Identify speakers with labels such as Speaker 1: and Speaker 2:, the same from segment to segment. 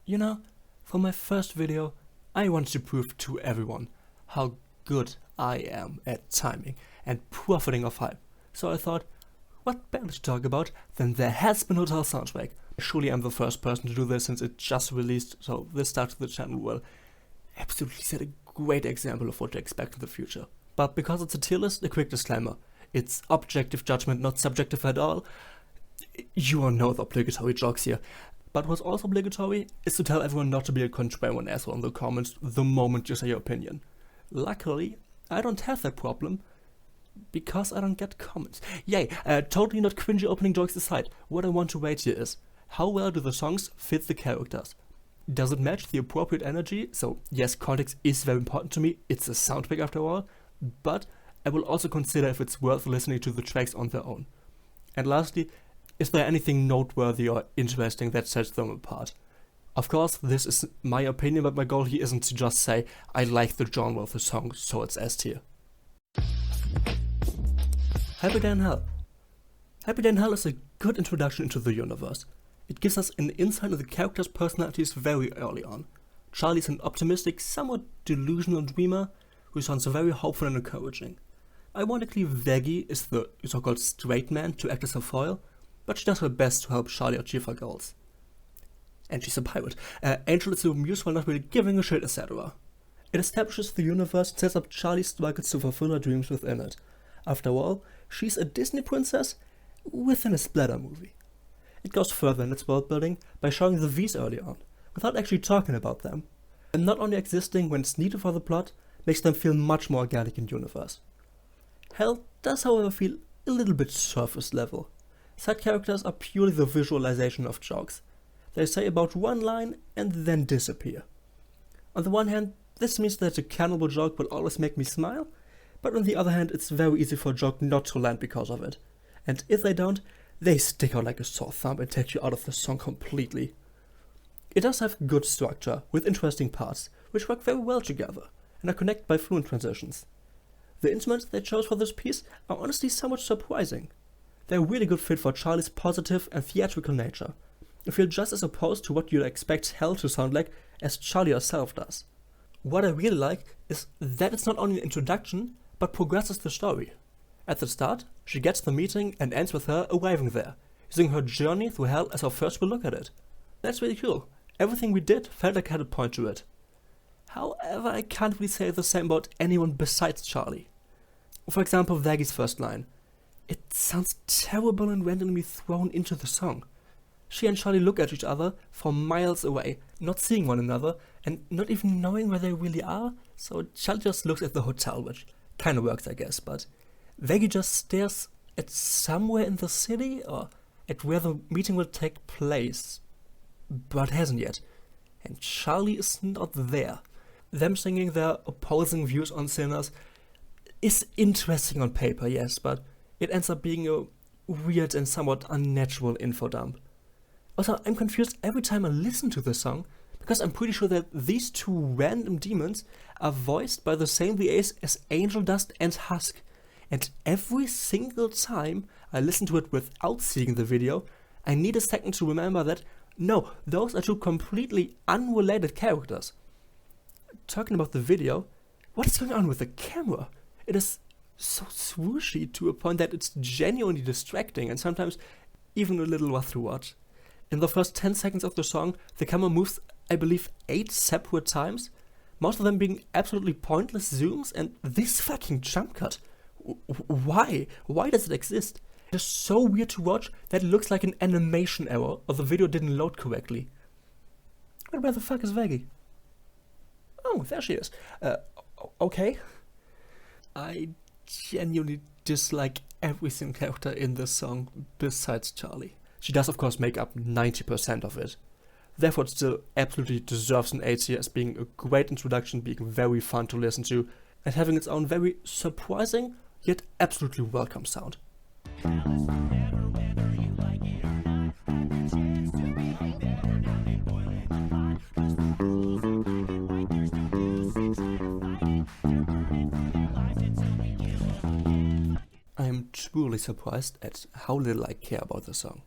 Speaker 1: You know, for my first video, I wanted to prove to everyone how good I am at timing and profiting off hype. So I thought, what better to talk about than the Has Been Hotel soundtrack? Surely I'm the first person to do this since it just released, so this start to the channel will absolutely set a great example of what to expect in the future. But because it's a tier list, a quick disclaimer. It's objective judgment, not subjective at all. You all know the obligatory jokes here. But what's also obligatory is to tell everyone not to be a contrarian asshole in the comments the moment you say your opinion. Luckily, I don't have that problem, because I don't get comments. Yay, totally not cringy opening jokes aside, what I want to rate here is, how well do the songs fit the characters? Does it match the appropriate energy? So yes, context is very important to me, it's a soundtrack after all, but I will also consider if it's worth listening to the tracks on their own. And lastly, is there anything noteworthy or interesting that sets them apart? Of course, this is my opinion, but my goal here isn't to just say, I like the genre of the song, so it's S tier. Happy Day in Hell. Happy Day in Hell is a good introduction into the universe. It gives us an insight into the characters' personalities very early on. Charlie's an optimistic, somewhat delusional dreamer who sounds very hopeful and encouraging. Ironically, Veggie is the so-called straight man to act as her foil, but she does her best to help Charlie achieve her goals. And she's a pirate. Angel is a muse while not really giving a shit, etc. It establishes the universe and sets up Charlie's struggles to fulfill her dreams within it. After all, she's a Disney princess within a splatter movie. It goes further in its world building by showing the V's early on, without actually talking about them. And not only existing when it's needed for the plot, makes them feel much more organic in the universe. Hell does however feel a little bit surface level. Side characters are purely the visualization of jokes. They say about one line and then disappear. On the one hand, this means that a cannibal joke will always make me smile, but on the other hand, it's very easy for a joke not to land because of it. And if they don't, they stick out like a sore thumb and take you out of the song completely. It does have good structure, with interesting parts, which work very well together, and are connected by fluent transitions. The instruments they chose for this piece are honestly somewhat surprising. They're a really good fit for Charlie's positive and theatrical nature, and feel just as opposed to what you'd expect Hell to sound like as Charlie herself does. What I really like is that it's not only an introduction, but progresses the story. At the start, she gets the meeting and ends with her arriving there, using her journey through Hell as our first look at it. That's really cool. Everything we did felt like it had a point to it. However, I can't really say the same about anyone besides Charlie. For example, Vaggie's first line. It sounds terrible and randomly thrown into the song. She and Charlie look at each other from miles away, not seeing one another, and not even knowing where they really are, so Charlie just looks at the hotel, which kinda works I guess, but Vaggie just stares at somewhere in the city, or at where the meeting will take place, but hasn't yet, and Charlie is not there. Them singing their opposing views on sinners is interesting on paper, yes, but it ends up being a weird and somewhat unnatural info dump. Also, I'm confused every time I listen to the song, because I'm pretty sure that these two random demons are voiced by the same VAs as Angel Dust and Husk, and every single time I listen to it without seeing the video, I need a second to remember that, no, those are two completely unrelated characters. Talking about the video, what is going on with the camera? It is so swooshy to a point that it's genuinely distracting and sometimes even a little rough to watch. In the first 10 seconds of the song, the camera moves, I believe, 8 separate times, most of them being absolutely pointless zooms, and this fucking jump cut. Why? Why does it exist? It is so weird to watch that it looks like an animation error or the video didn't load correctly. But where the fuck is Vaggie? Oh, there she is. Okay. I genuinely dislike every single character in this song besides Charlie. She does of course make up 90% of it. Therefore it still absolutely deserves an A tier as being a great introduction, being very fun to listen to, and having its own very surprising yet absolutely welcome sound. I'm truly surprised at how little I care about the song.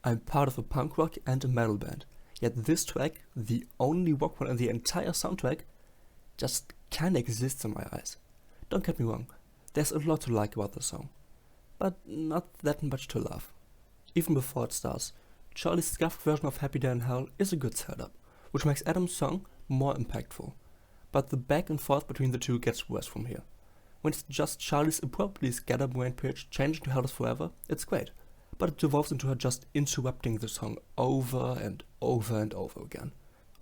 Speaker 1: I'm part of a punk rock and a metal band, Yet this track, the only rock one in the entire soundtrack, just kinda exists in my eyes. Don't get me wrong, there's a lot to like about the song, but not that much to love. Even before it starts, Charlie's scuffed version of Happy Day in Hell is a good setup, which makes Adam's song more impactful. But the back and forth between the two gets worse from here. When it's just Charlie's appropriately scatterbrained pitch changing to Hell is Forever, it's great, but it devolves into her just interrupting the song over and over and over again.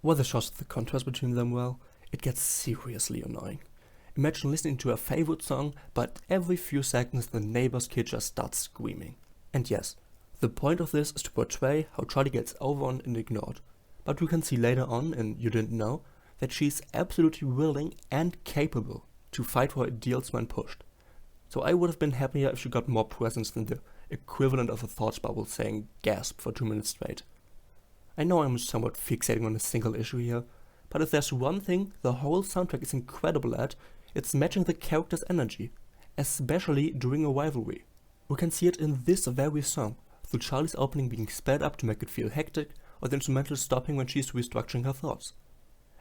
Speaker 1: While this shows the contrast between them well, it gets seriously annoying. Imagine listening to a favorite song, but every few seconds the neighbor's kid just starts screaming. And yes, the point of this is to portray how Charlie gets overrun and ignored, but we can see later on, and you didn't know, that she's absolutely willing and capable to fight for her ideals when pushed. So I would have been happier if she got more presence than the equivalent of a thoughts bubble saying gasp for 2 minutes straight. I know I'm somewhat fixating on a single issue here, but if there's one thing the whole soundtrack is incredible at, it's matching the character's energy, especially during a rivalry. We can see it in this very song, through Charlie's opening being sped up to make it feel hectic, or the instrumental stopping when she's restructuring her thoughts.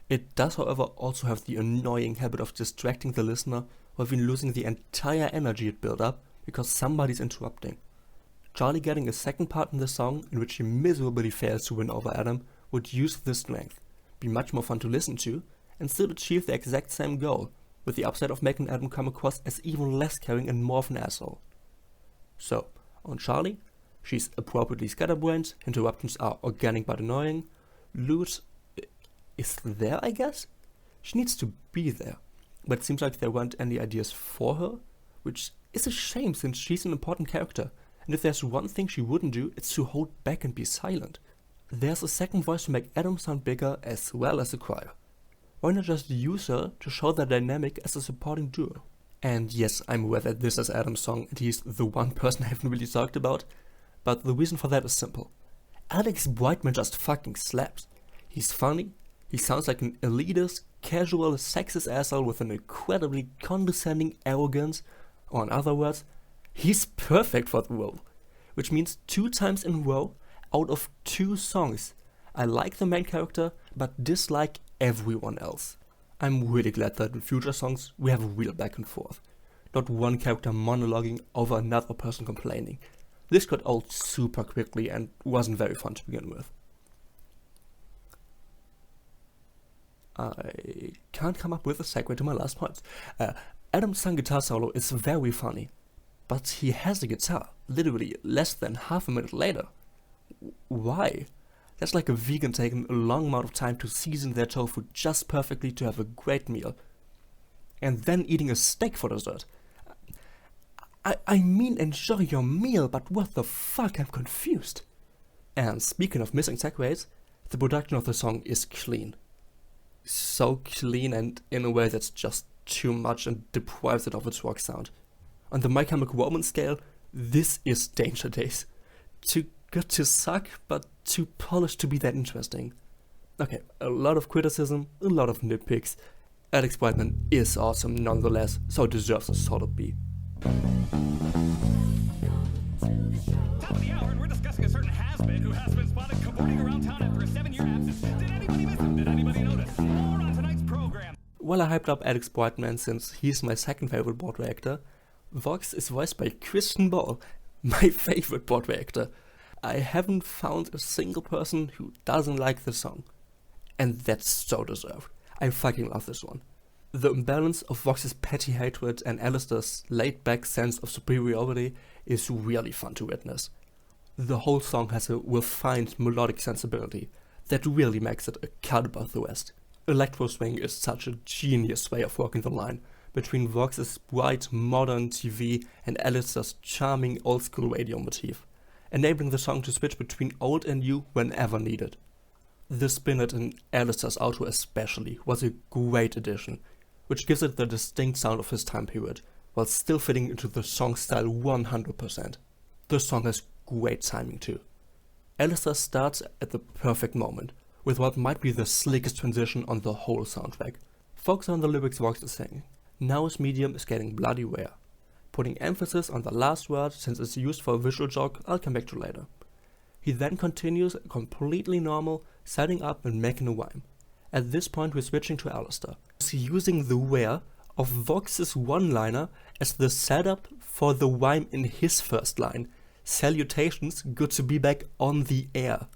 Speaker 1: It does, however, also have the annoying habit of distracting the listener while we're losing the entire energy it built up because somebody's interrupting. Charlie getting a second part in the song in which he miserably fails to win over Adam would use this strength, be much more fun to listen to, and still achieve the exact same goal, with the upside of making Adam come across as even less caring and more of an asshole. So, on Charlie, she's appropriately scatterbrained, interruptions are organic but annoying, Loot is there, I guess? She needs to be there, but it seems like there weren't any ideas for her, which is a shame since she's an important character, and if there's one thing she wouldn't do, it's to hold back and be silent. There's a second voice to make Adam sound bigger as well as a choir. Why not just use her to show their dynamic as a supporting duo? And yes, I'm aware that this is Adam's song and he's the one person I haven't really talked about, but the reason for that is simple. Alex Brightman just fucking slaps. He's funny, he sounds like an elitist, casual, sexist asshole with an incredibly condescending arrogance, or in other words, he's perfect for the role. Which means 2 times in a row, out of 2 songs, I like the main character, but dislike everyone else. I'm really glad that in future songs we have a real back and forth. Not one character monologuing over another person complaining. This got old super quickly and wasn't very fun to begin with. I can't come up with a segue to my last point. Adam's sung guitar solo is very funny, but he has a guitar literally less than half a minute later. Why? That's like a vegan taking a long amount of time to season their tofu just perfectly to have a great meal, and then eating a steak for dessert. I mean, enjoy your meal, but what the fuck, I'm confused. And speaking of missing segues, the production of the song is clean. So clean, and in a way that's just too much and deprives it of its rock sound. On the My Chemical Romance scale, this is Danger Days. Too good to suck, but too polished to be that interesting. Okay, a lot of criticism, a lot of nitpicks. Alex Brightman is awesome nonetheless, so it deserves a solid B.
Speaker 2: Top of the hour, and we're discussing a certain has-been who has been spotted cavorting around town after a 7-year absence. Did anybody miss him? Did anybody notice? More on tonight's program.
Speaker 1: While I hyped up Alex Brightman since he's my second favorite Broadway actor, Vox is voiced by Christian Bale, my favorite Broadway actor. I haven't found a single person who doesn't like the song. And that's so deserved. I fucking love this one. The imbalance of Vox's petty hatred and Alistair's laid-back sense of superiority is really fun to witness. The whole song has a refined melodic sensibility that really makes it a cut above the rest. Electro swing is such a genius way of walking the line between Vox's bright modern TV and Alistair's charming old-school radio motif, enabling the song to switch between old and new whenever needed. The spinet in Alistair's outro especially was a great addition, which gives it the distinct sound of his time period, while still fitting into the song style 100%. The song has great timing too. Alistair starts at the perfect moment, with what might be the slickest transition on the whole soundtrack. Focus on the lyrics Vox is singing. Now his medium is getting bloody rare, putting emphasis on the last word since it's used for a visual joke I'll come back to later. He then continues completely normal, setting up and making a rhyme. At this point we're switching to Alistair. He's using the where of Vox's one-liner as the setup for the rhyme in his first line. Salutations, good to be back on the air.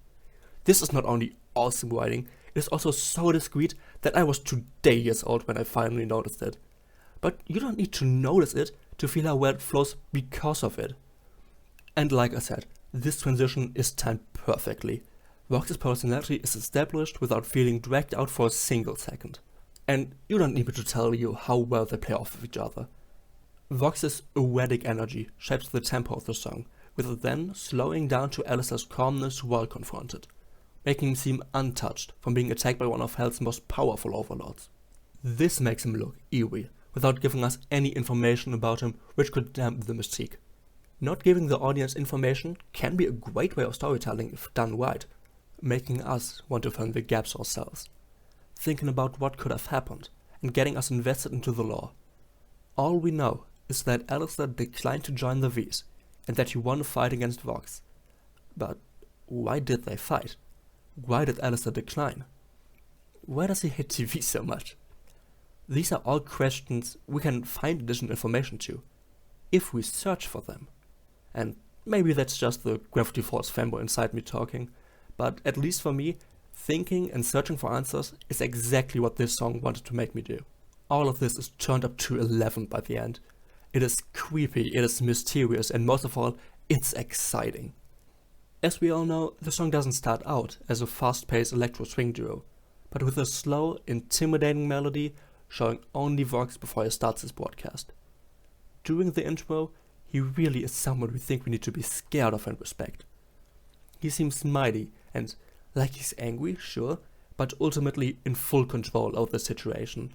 Speaker 1: This is not only awesome writing, it is also so discreet that I was 2 years old when I finally noticed it. But you don't need to notice it to feel how well it flows because of it. And like I said, this transition is timed perfectly. Vox's personality is established without feeling dragged out for a single second. And you don't need me to tell you how well they play off of each other. Vox's erratic energy shapes the tempo of the song, with it then slowing down to Alistair's calmness while confronted, making him seem untouched from being attacked by one of Hell's most powerful overlords. This makes him look eerie, without giving us any information about him which could dampen the mystique. Not giving the audience information can be a great way of storytelling if done right, making us want to fill in the gaps ourselves, thinking about what could have happened, and getting us invested into the lore. All we know is that Alistair declined to join the V's, and that he won a fight against Vox. But why did they fight? Why did Alistair decline? Why does he hate TV so much? These are all questions we can find additional information to, if we search for them. And maybe that's just the Gravity Falls fanboy inside me talking, but at least for me, thinking and searching for answers is exactly what this song wanted to make me do. All of this is turned up to 11 by the end. It is creepy, it is mysterious, and most of all, it's exciting. As we all know, the song doesn't start out as a fast-paced electro swing duo, but with a slow, intimidating melody showing only Vox before he starts his broadcast. During the intro, he really is someone we think we need to be scared of and respect. He seems mighty and like he's angry, sure, but ultimately in full control of the situation.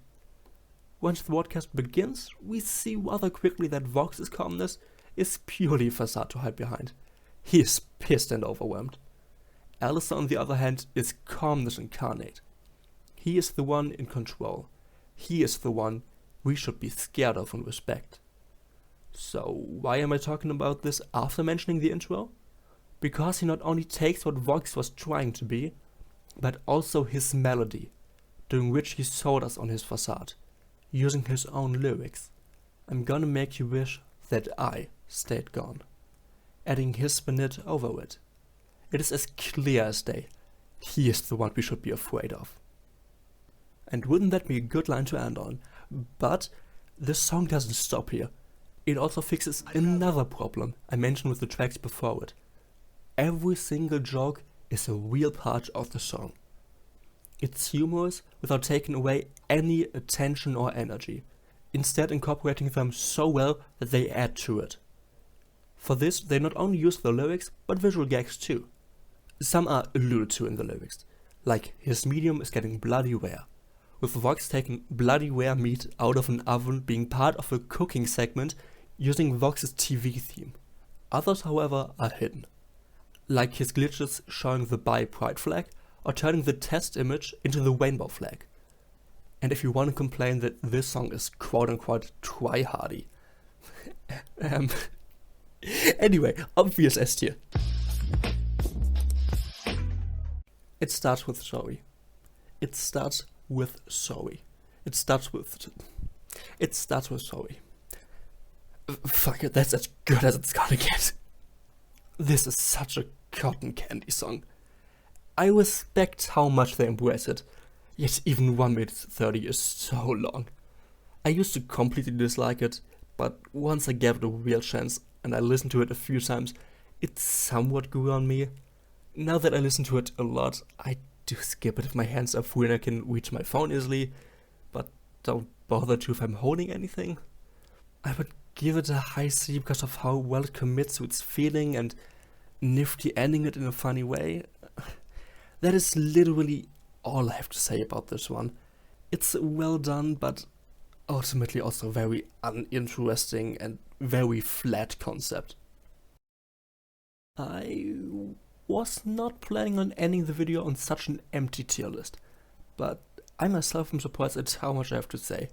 Speaker 1: Once the broadcast begins, we see rather quickly that Vox's calmness is purely a facade to hide behind. He is pissed and overwhelmed. Alistair, on the other hand, is calmness incarnate. He is the one in control. He is the one we should be scared of and respect. So why am I talking about this after mentioning the intro? Because he not only takes what Vox was trying to be, but also his melody, during which he sold us on his facade, using his own lyrics. I'm gonna make you wish that I stayed gone, adding his spinnet over it. It is as clear as day. He is the one we should be afraid of. And wouldn't that be a good line to end on? But this song doesn't stop here. It also fixes another problem I mentioned with the tracks before it. Every single joke is a real part of the song. It's humorous without taking away any attention or energy, instead incorporating them so well that they add to it. For this, they not only use the lyrics, but visual gags too. Some are alluded to in the lyrics, like his medium is getting bloody rare, with Vox taking bloody rare meat out of an oven being part of a cooking segment using Vox's TV theme. Others, however, are hidden, like his glitches showing the bi pride flag or turning the test image into the rainbow flag. And if you want to complain that this song is quote-unquote try-hardy, anyway, obvious S tier. It starts with sorry. It starts with sorry. Fuck it, that's as good as it's gonna get. This is such a cotton candy song. I respect how much they embrace it, yet even 1 minute 30 is so long. I used to completely dislike it, but once I gave it a real chance and I listened to it a few times, it somewhat grew on me. Now that I listen to it a lot, I do skip it if my hands are free and I can reach my phone easily, but don't bother to if I'm holding anything. I would give it a high C because of how well it commits to its feeling and nifty ending it in a funny way. That is literally all I have to say about this one. It's well done, but ultimately also very uninteresting and very flat concept. I was not planning on ending the video on such an empty tier list, but I myself am surprised at how much I have to say.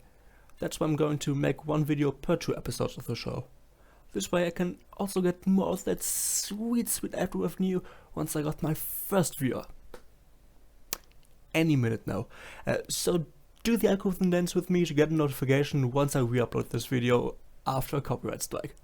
Speaker 1: That's why I'm going to make one video per 2 episodes of the show. This way I can also get more of that sweet ad revenue once I got my first viewer. Any minute now. So do the algorithm dance with me to get a notification once I re-upload this video after a copyright strike.